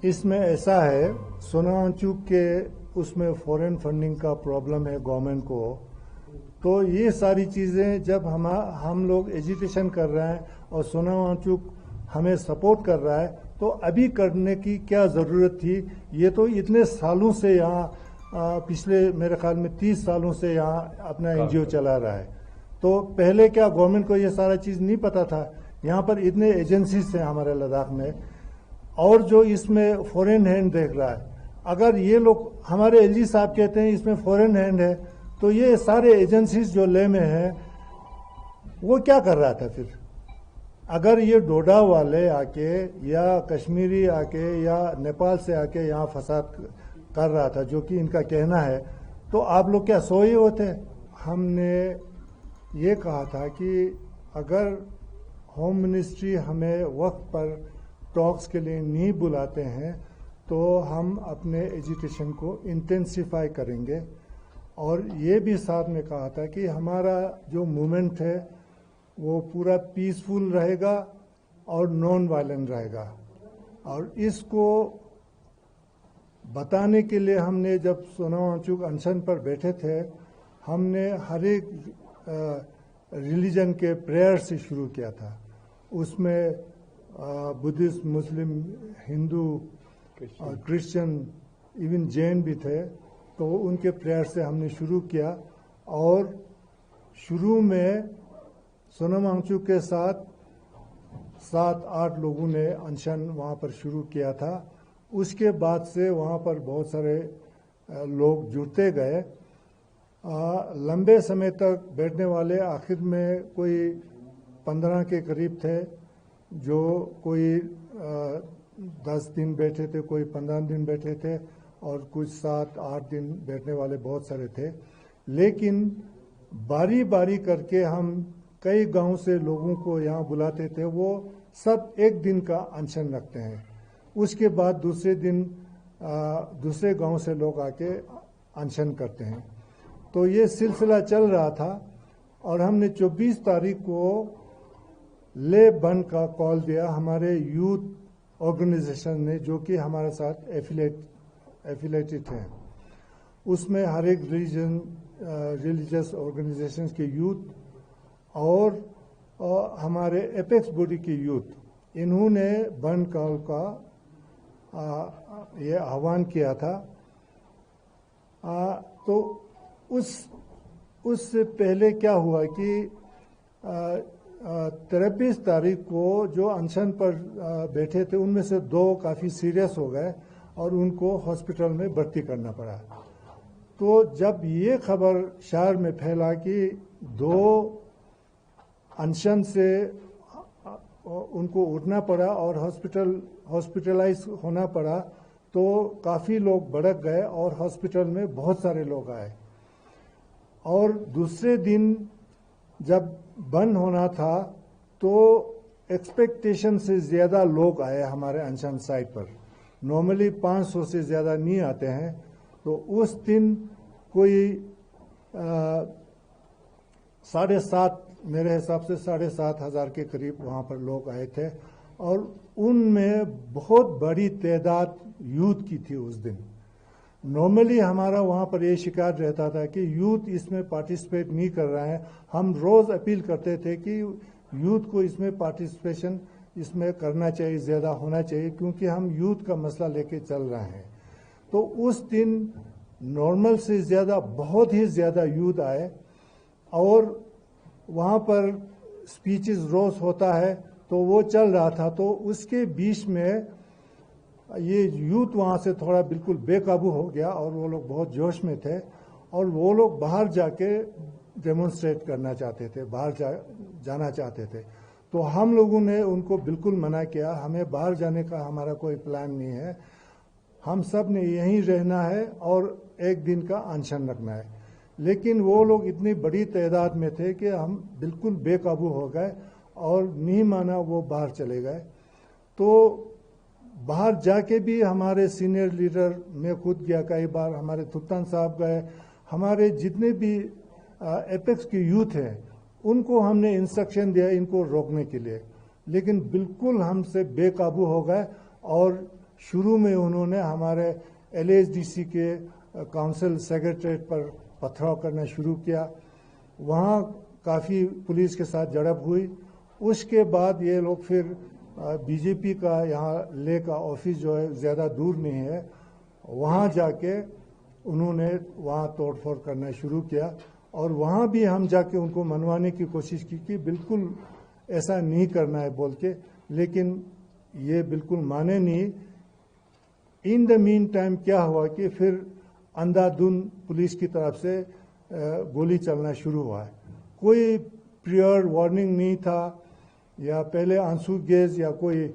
اس میں ایسا ہے سونامانچوک کے اس میں فورن فنڈنگ کا پرابلم ہے گورنمنٹ کو. تو یہ ساری چیزیں جب ہم لوگ ایجیٹیشن کر رہے ہیں اور سونامانچوک ہمیں سپورٹ کر رہا ہے تو ابھی کرنے کی کیا ضرورت تھی. یہ تو اتنے سالوں سے یہاں پچھلے میرے خیال میں 30 سالوں سے یہاں اپنا این جی او چلا رہا ہے. تو پہلے کیا گورنمنٹ کو یہ سارا چیز نہیں پتا تھا. یہاں پر اتنے ایجنسیز ہیں ہمارے لداخ میں اور جو اس میں فورن ہینڈ دیکھ رہا ہے. اگر یہ لوگ ہمارے ایل جی صاحب کہتے ہیں اس میں فورن ہینڈ ہے تو یہ سارے ایجنسیز جو لے میں ہیں وہ کیا کر رہا تھا پھر. اگر یہ ڈوڈا والے آ کے یا کشمیری آ کے یا نیپال سے آ کے یہاں فساد کر رہا تھا جو کہ ان کا کہنا ہے تو آپ لوگ کیا سوئے ہوتے. ہم نے یہ کہا تھا کہ اگر ہوم منسٹری ہمیں وقت پر ٹاکس کے لیے نہیں بلاتے ہیں تو ہم اپنے ایجیٹیشن کو انٹینسیفائی کریں گے. اور یہ بھی ساتھ میں کہا تھا کہ ہمارا جو موومنٹ ہے وہ پورا پیسفل رہے گا اور نان وائلنٹ رہے گا. اور اس کو بتانے کے لیے ہم نے جب سونامانچوک انشن پر بیٹھے تھے ہم نے ہر ایک ریلیجن کے پریئر سے شروع کیا تھا. اس میں بدھسٹ، مسلم، ہندو اور کرسچن، ایون جین بھی تھے. تو ان کے پریئر سے ہم نے شروع کیا اور شروع میں سونامانچوک کے ساتھ 7-8 لوگوں نے انشن وہاں پر شروع کیا تھا. اس کے بعد سے وہاں پر بہت سارے لوگ جڑتے گئے. لمبے سمے تک بیٹھنے والے آخر میں کوئی 15 کے قریب تھے جو کوئی 10 دن بیٹھے تھے، کوئی 15 دن بیٹھے تھے اور کچھ 7-8 دن بیٹھنے والے بہت سارے تھے. لیکن باری باری کر کے ہم کئی گاؤں سے لوگوں کو یہاں بلاتے تھے. وہ سب ایک دن کا انشن رکھتے ہیں. اس کے بعد دوسرے دن دوسرے گاؤں سے لوگ آ کے انشن کرتے ہیں. تو یہ سلسلہ چل رہا تھا اور ہم نے 24 تاریخ کو لے بند کا کال دیا ہمارے یوتھ آرگنائزیشن نے جو کہ ہمارے ساتھ ایفیلیٹڈ ہیں. اس میں ہر ایک ریلیجس آرگنائزیشن کے یوتھ اور ہمارے ایپیکس باڈی کے یوتھ انہوں نے بند کال کا یہ آہوان کیا تھا. تو اس سے پہلے کیا ہوا کہ 23 تاریخ کو جو انشن پر بیٹھے تھے ان میں سے 2 کافی سیریس ہو گئے اور ان کو ہاسپٹل میں بھرتی کرنا پڑا. تو جب یہ خبر شہر میں پھیلا کہ 2 انشن سے ان کو اٹھنا پڑا اور ہاسپٹلائز ہونا پڑا تو کافی لوگ بھڑک گئے اور ہاسپٹل میں بہت سارے لوگ آئے. اور دوسرے دن جب بند ہونا تھا تو ایکسپیکٹیشن سے زیادہ لوگ آئے ہمارے انشن سائٹ پر. نارملی 500 سے زیادہ نہیں آتے ہیں. تو اس دن کوئی 7.5 میرے حساب سے 7,500 کے قریب وہاں پر لوگ آئے تھے اور ان میں بہت بڑی تعداد یوتھ کی تھی اس دن. نارملی ہمارا وہاں پر یہ شکایت رہتا تھا کہ یوتھ اس میں پارٹیسپیٹ نہیں کر رہے ہیں. ہم روز اپیل کرتے تھے کہ یوتھ کو اس میں پارٹیسپیشن اس میں کرنا چاہیے، زیادہ ہونا چاہیے کیونکہ ہم یوتھ کا مسئلہ لے کے چل رہے ہیں. تو اس دن نارمل سے زیادہ بہت ہی زیادہ یوتھ آئے اور وہاں پر سپیچز روز ہوتا ہے تو وہ چل رہا تھا. تو اس کے بیچ میں یہ یوتھ وہاں سے تھوڑا بالکل بے قابو ہو گیا اور وہ لوگ بہت جوش میں تھے اور وہ لوگ باہر جا کے ڈیمونسٹریٹ کرنا چاہتے تھے، باہر جانا چاہتے تھے. تو ہم لوگوں نے ان کو بالکل منع کیا. ہمیں باہر جانے کا ہمارا کوئی پلان نہیں ہے. ہم سب نے یہیں رہنا ہے اور ایک دن کا انشن رکھنا ہے. لیکن وہ لوگ اتنی بڑی تعداد میں تھے کہ ہم بالکل بے قابو ہو گئے اور نہیں مانا، وہ باہر چلے گئے. تو باہر جا کے بھی ہمارے سینئر لیڈر، میں خود گیا کئی بار، ہمارے تھپتان صاحب گئے، ہمارے جتنے بھی ایپیکس کے یوتھ ہیں ان کو ہم نے انسٹرکشن دیا ان کو روکنے کے لیے. لیکن بالکل ہم سے بے قابو ہو گئے اور शुरू में उन्होंने हमारे LHDC के काउंसिल सेक्रेटरीट पर पथराव करना शुरू किया। वहाँ काफ़ी पुलिस के साथ झड़प हुई। उसके बाद ये लोग फिर बीजेपी का यहाँ ले का ऑफिस जो है ज़्यादा दूर नहीं है, वहाँ जाके उन्होंने वहाँ तोड़फोड़ करना शुरू किया। और वहाँ भी हम जाके उनको मनवाने की कोशिश की कि बिल्कुल ऐसा नहीं करना है बोल के, लेकिन ये बिल्कुल माने नहीं। इन द मीन टाइम क्या हुआ कि फिर अंधाधुंध पुलिस की तरफ से गोली चलना शुरू हुआ है। कोई प्रियर वार्निंग नहीं था, या पहले आंसू गैस या कोई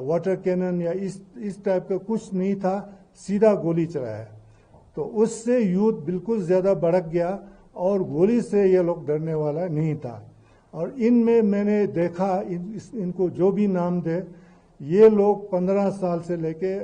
वाटर कैनन या इस टाइप का कुछ नहीं था, सीधा गोली चलाया। तो उससे यूथ बिल्कुल ज़्यादा भड़क गया और गोली से ये लोग डरने वाला नहीं था। और इनमें मैंने देखा इनको जो भी नाम दे, ये लोग 15 साल से लेके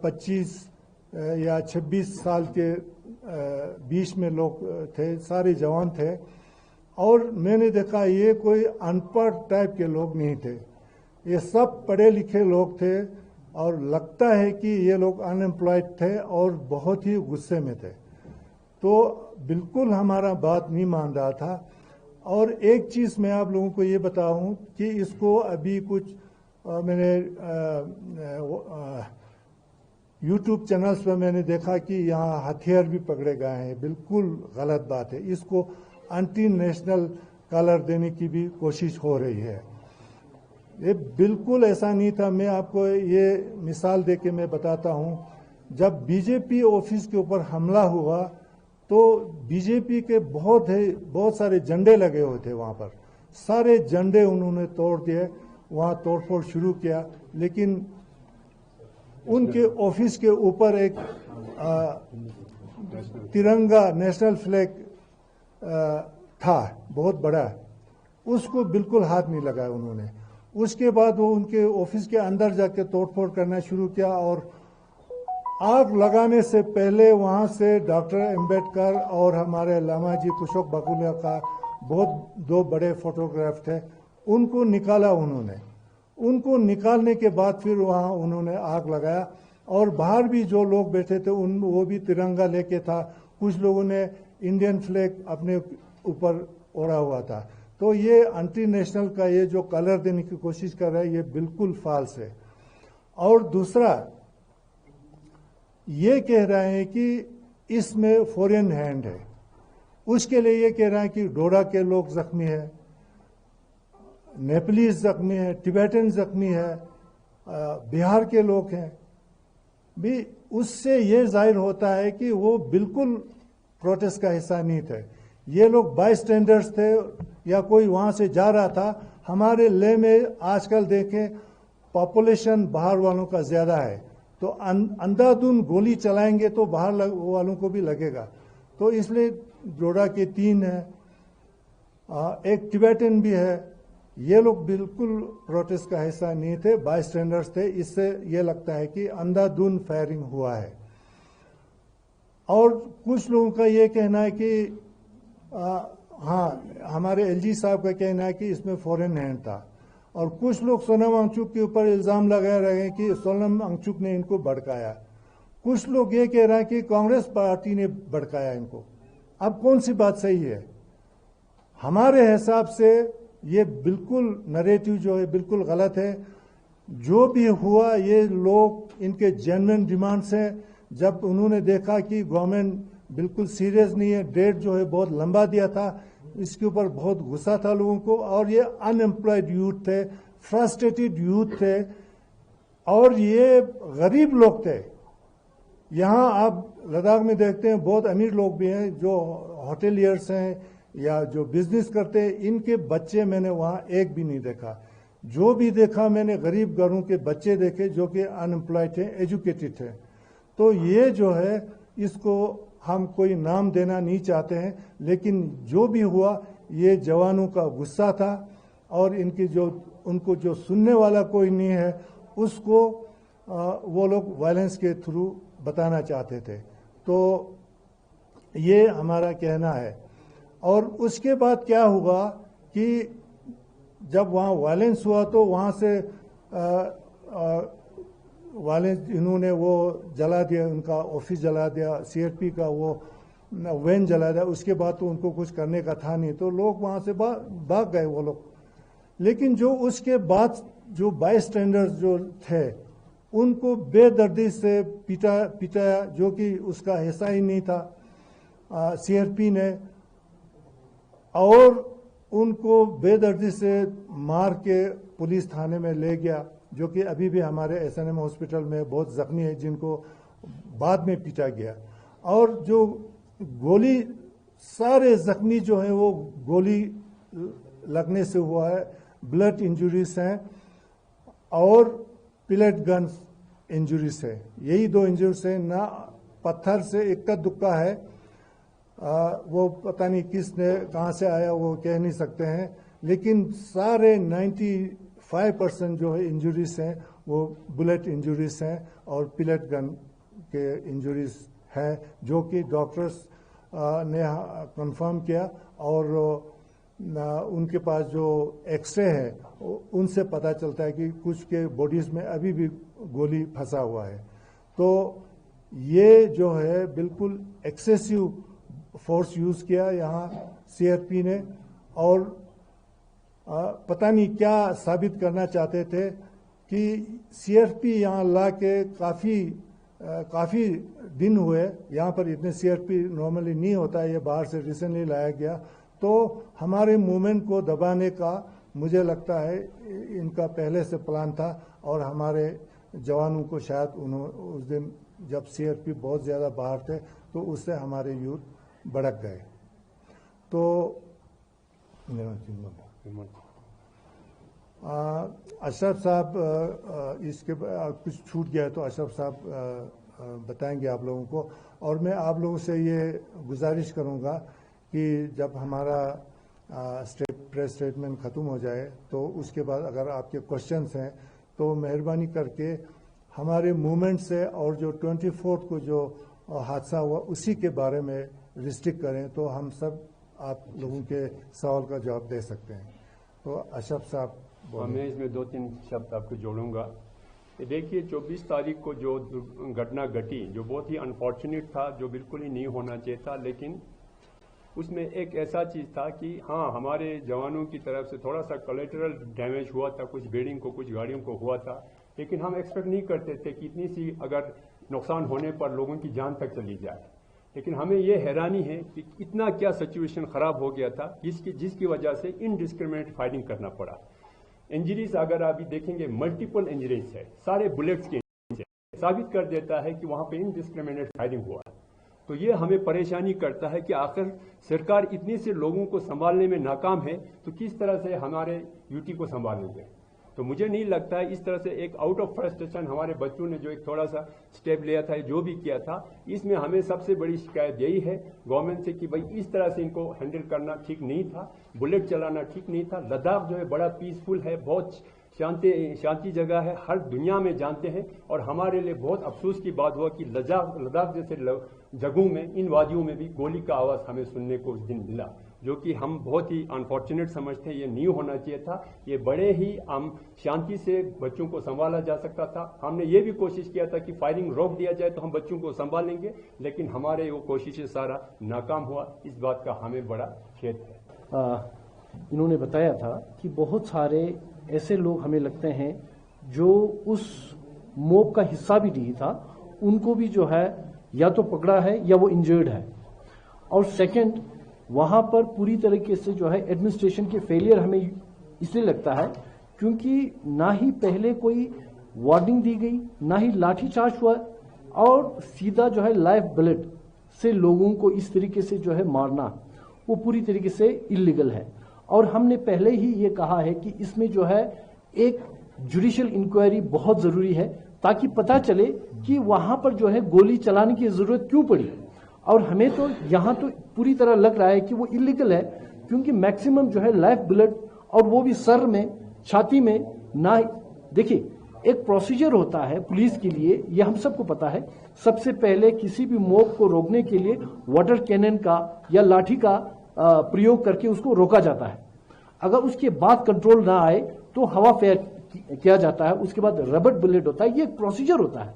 25 या 26 साल के बीच में लोग थे, सारे जवान थे। और मैंने देखा ये कोई अनपढ़ टाइप के लोग नहीं थे, ये सब पढ़े लिखे लोग थे। और लगता है कि ये लोग अनएम्प्लॉयड थे और बहुत ही गुस्से में थे। तो बिल्कुल हमारा बात नहीं मान रहा था। और एक चीज़ मैं आप लोगों को ये बताऊं कि इसको अभी कुछ मैंने यूट्यूब चैनल्स पर मैंने देखा कि यहाँ हथियार भी पकड़े गए हैं। बिल्कुल गलत बात है। इसको एंटी नेशनल कलर देने की भी कोशिश हो रही है। ये बिल्कुल ऐसा नहीं था। मैं आपको ये मिसाल दे के मैं बताता हूँ, जब बीजेपी ऑफिस के ऊपर हमला हुआ तो बीजेपी के बहुत सारे झंडे लगे हुए थे वहाँ पर, सारे झंडे उन्होंने तोड़ दिए, वहाँ तोड़फोड़ शुरू किया। लेकिन उनके ऑफिस के ऊपर एक तिरंगा नेशनल फ्लैग था बहुत बड़ा, उसको बिल्कुल हाथ नहीं लगाया उन्होंने। उसके बाद वो उनके ऑफिस के अंदर जाके तोड़फोड़ करना शुरू किया। और आग लगाने से पहले वहां से डॉक्टर अंबेडकर और हमारे लामाजी कुशोक बाकुला का दो बड़े फोटोग्राफ थे, उनको निकाला उन्होंने। उनको निकालने के बाद फिर वहां उन्होंने आग लगाया। और बाहर भी जो लोग बैठे थे वो भी तिरंगा लेके था, कुछ लोगों ने इंडियन फ्लैग अपने ऊपर ओढ़ा हुआ था। तो ये एंटी नेशनल का ये जो कलर देने की कोशिश कर रहा है, ये बिल्कुल फाल्स है। और दूसरा ये कह रहे हैं कि इसमें फॉरेन हैंड है। उसके लिए ये कह रहे हैं कि डोडा के लोग जख्मी है, नेपालीज जख्मी है, टिबेटन जख्मी है, बिहार के लोग हैं भी। उससे ये जाहिर होता है कि वो बिल्कुल प्रोटेस्ट का हिस्सा नहीं थे। ये लोग बाई स्टैंडर्ड्स थे या कोई वहां से जा रहा था। हमारे ले में आजकल देखें पॉपुलेशन बाहर वालों का ज्यादा है, तो अंधाधुंध गोली चलाएंगे तो बाहर वालों को भी लगेगा। तो इसलिए डोडा के 3 है, एक टिबेटन भी है। ये लोग बिल्कुल प्रोटेस्ट का हिस्सा नहीं थे, बाई स्टैंडर्ड्स थे। इससे ये लगता है कि अंधाधुंध फायरिंग हुआ है। और कुछ लोगों का ये कहना है कि हाँ, हमारे LG साहब का कहना है कि इसमें फॉरेन हैंड था। और कुछ लोग सोनम वांगचुक के ऊपर इल्जाम लगा रहे हैं कि सोनम वांगचुक ने इनको भड़काया। कुछ लोग ये कह रहे हैं कि कांग्रेस पार्टी ने भड़काया इनको। अब कौन सी बात सही है? हमारे हिसाब से ये बिल्कुल नरेटिव जो है बिल्कुल गलत है। जो भी हुआ ये लोग इनके जेन्युइन डिमांड्स हैं। जब उन्होंने देखा कि गवर्नमेंट बिल्कुल सीरियस नहीं है, डेट जो है बहुत लंबा दिया था, इसके ऊपर बहुत गुस्सा था लोगों को। और ये अनएम्प्लॉयड यूथ थे, फ्रस्ट्रेटेड यूथ थे, और ये गरीब लोग थे। यहाँ आप लद्दाख में देखते हैं बहुत अमीर लोग भी हैं जो होटेलियर्स हैं या जो बिजनेस करते हैं। इनके बच्चे मैंने वहाँ एक भी नहीं देखा। जो भी देखा मैंने गरीब घरों के बच्चे देखे जो कि अनएम्प्लॉयड थे, एजुकेटेड थे। तो ये जो है इसको हम कोई नाम देना नहीं चाहते हैं, लेकिन जो भी हुआ ये जवानों का गुस्सा था। और इनकी उनको जो सुनने वाला कोई नहीं है उसको वो लोग वायलेंस के थ्रू बताना चाहते थे। तो ये हमारा कहना है। और उसके बाद क्या हुआ कि जब वहाँ वायलेंस हुआ तो वहाँ से वाले इन्होंने वो जला दिया, उनका ऑफिस जला दिया, सीआरपी का वो वैन जला दिया, उसके बाद तो उनको कुछ करने का था नहीं, तो लोग वहां से भाग गए वो लोग। लेकिन जो उसके बाद जो बाईस्टैंडर्स जो थे उनको बेदर्दी से पिटाया, जो कि उसका हिस्सा ही नहीं था सीआरपी ने, और उनको बेदर्दी से मार के पुलिस थाने में ले गया, जो कि अभी भी हमारे एसएनएम हॉस्पिटल में बहुत जख्मी है, जिनको बाद में पीटा गया। और जो गोली, सारे जख्मी जो है वो गोली लगने से हुआ है, ब्लड इंजरीज हैं और पिलेट गन्स इंजरीज है, यही दो इंजरीज है। ना पत्थर से इक्का दुक्का है, वो पता नहीं किसने कहां से आया वो कह नहीं सकते हैं, लेकिन सारे 95% जो है इंजरीज हैं वो बुलेट इंजरीज हैं और पिलेट गन के इंजरीज हैं, जो कि डॉक्टर्स ने कंफर्म किया। और उनके पास जो एक्सरे है उनसे पता चलता है कि कुछ के बॉडीज में अभी भी गोली फंसा हुआ है। तो ये जो है बिल्कुल एक्सेसिव फोर्स यूज किया यहाँ सीआरपी ने, और पता नहीं क्या साबित करना चाहते थे कि सीआरपी यहाँ ला के काफी दिन हुए, यहाँ पर इतने सीआरपी नॉर्मली नहीं होता है, ये बाहर से रिसेंटली लाया गया। तो हमारे मूवमेंट को दबाने का मुझे लगता है इनका पहले से प्लान था, और हमारे जवानों को शायद उस दिन जब सीआरपी बहुत ज्यादा बाहर थे तो उससे हमारे यूथ भड़क गए। तो अशरफ साहब, इसके कुछ छूट गया तो अशरफ साहब बताएंगे आप लोगों को। और मैं आप लोगों से ये गुजारिश करूंगा कि जब हमारा प्रेस स्टेटमेंट खत्म हो जाए तो उसके बाद अगर आपके क्वेश्चंस हैं तो मेहरबानी करके हमारे मूवमेंट से, और जो 24 को जो हादसा हुआ उसी के बारे में रिस्ट्रिक्ट करें तो हम सब आप लोगों के सवाल का जवाब दे सकते हैं। तो अशरफ साहब, मैं इसमें 2-3 शब्द आपको जोड़ूंगा। देखिए 24 तारीख को जो घटना घटी, जो बहुत ही अनफॉर्चुनेट था, जो बिल्कुल ही नहीं होना चाहिए था, लेकिन उसमें एक ऐसा चीज था कि हाँ, हमारे जवानों की तरफ से थोड़ा सा कोलेटरल डैमेज हुआ था, कुछ बिल्डिंग को, कुछ गाड़ियों को हुआ था, लेकिन हम एक्सपेक्ट नहीं करते थे कि इतनी सी अगर नुकसान होने पर लोगों की जान तक चली जाए। लेकिन हमें ये हैरानी है कि इतना क्या सिचुएशन खराब हो गया था जिसकी वजह से इनडिस्क्रिमिनेट फायरिंग करना पड़ा। इंजरीज अगर अभी देखेंगे मल्टीपल इंजरीज है, सारे बुलेट्स के साबित कर देता है कि वहां पे इनडिस्क्रिमिनेट फायरिंग हुआ है। तो ये हमें परेशानी करता है कि आखिर सरकार इतने से लोगों को संभालने में नाकाम है तो किस तरह से हमारे यूटी को संभालेंगे। तो मुझे नहीं लगता है इस तरह से एक आउट ऑफ फ्रस्ट्रेशन हमारे बच्चों ने जो एक थोड़ा सा स्टेप लिया था, जो भी किया था, इसमें हमें सबसे बड़ी शिकायत यही है गवर्नमेंट से कि भाई इस तरह से इनको हैंडल करना ठीक नहीं था, बुलेट चलाना ठीक नहीं था। लद्दाख जो है बड़ा पीसफुल है, बहुत शांति जगह है, हर दुनिया में जानते हैं, और हमारे लिए बहुत अफसोस की बात हुआ कि लद्दाख जैसे जगहों में, इन वादियों में भी गोली का आवाज हमें सुनने को उस दिन मिला, जो कि हम बहुत ही अनफॉर्चुनेट समझते हैं। ये नहीं होना चाहिए था, ये बड़े ही हम शांति से बच्चों को संभाला जा सकता था। हमने ये भी कोशिश किया था कि फायरिंग रोक दिया जाए तो हम बच्चों को संभालेंगे, लेकिन हमारे वो कोशिशें सारा नाकाम हुआ। इस बात का हमें बड़ा खेद है। इन्होंने बताया था कि बहुत सारे ऐसे लोग हमें लगते हैं जो उस मोब का हिस्सा भी नहीं था, उनको भी जो है या तो पकड़ा है या वो इंजर्ड है। और सेकंड, वहां पर पूरी तरीके से जो है एडमिनिस्ट्रेशन के फेलियर हमें इसलिए लगता है क्योंकि ना ही पहले कोई वार्निंग दी गई, ना ही लाठीचार्ज हुआ, और सीधा जो है लाइव बुलेट से लोगों को इस तरीके से जो है मारना, वो पूरी तरीके से इलीगल है। और हमने पहले ही ये कहा है कि इसमें जो है एक जुडिशियल इंक्वायरी बहुत जरूरी है, ताकि पता चले कि वहां पर जो है गोली चलाने की जरूरत क्यों पड़ी। और हमें तो यहां तो पूरी तरह लग रहा है कि वो इलीगल है, क्योंकि मैक्सिमम जो है लाइव बुलेट, और वो भी सर में, छाती में ना। देखिए, एक प्रोसीजर होता है पुलिस के लिए, ये हम सबको पता है। सबसे पहले किसी भी मोब को रोकने के लिए वाटर कैनन का या लाठी का प्रयोग करके उसको रोका जाता है। अगर उसके बाद कंट्रोल ना आए तो हवा फायर کیا جاتا ہے, اس کے بعد ربڑ بلیٹ ہوتا ہے, یہ ایک پروسیجر ہوتا ہے.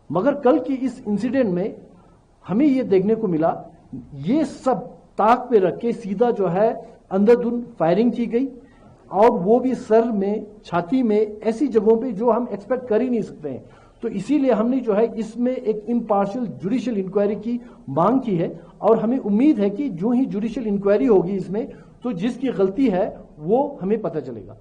مگر کل کی اس انسیڈنٹ میں ہمیں یہ دیکھنے کو ملا, یہ سب طاق پہ رکھ کے سیدھا جو ہے اندر دھن فائرنگ کی گئی, اور وہ بھی سر میں, چھاتی میں, ایسی جگہوں پہ جو ہم ایکسپیکٹ کر ہی نہیں سکتے ہیں. تو اسی لیے ہم نے جو ہے اس میں ایک امپارشل جوڈیشل انکوائری کی مانگ کی ہے, اور ہمیں امید ہے کہ جو ہی جوڈیشل انکوائری ہوگی اس میں, تو جس کی غلطی ہے وہ ہمیں پتہ چلے گا.